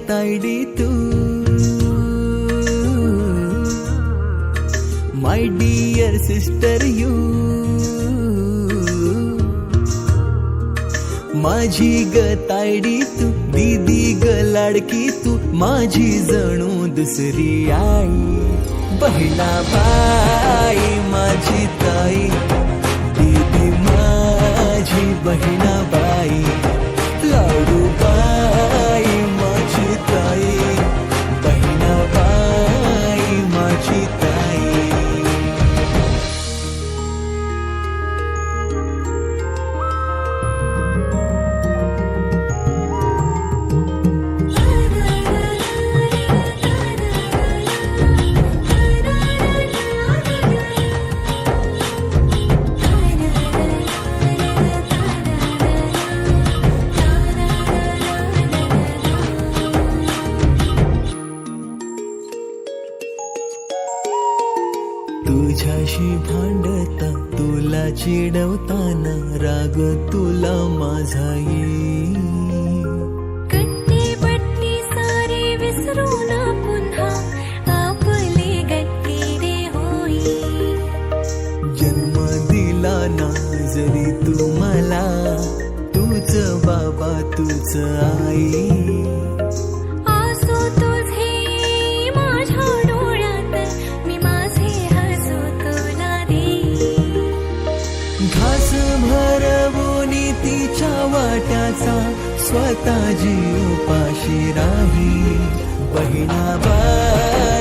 तायडी तू, my dear sister you, माझी ग तायडी तू, दीदी ग लाडकी तू, माझी जणू दुसरी आई, बहिणाबाई माझी ताई, दीदी माझी बहिणाबाई, लाडूबाई माझी ताई, बहिणाबाई माझी ताई. तुझ्याशी भांडता, तुला चिडवताना राग तुला माझा येईल, कट्टी बट्टी सारी विसरू ना पुन्हा, आपली गट्टी रे होईल. जन्म दिला ना जरी तू मला, तूच बाबा तूच आई, आसू तुझे माझ्या डोळ्यात, मी माझे हसू तुला देईन. घास भरवून तिच्या वाट्याचा, स्वतः जीव पाशी राही, बहिणाबाई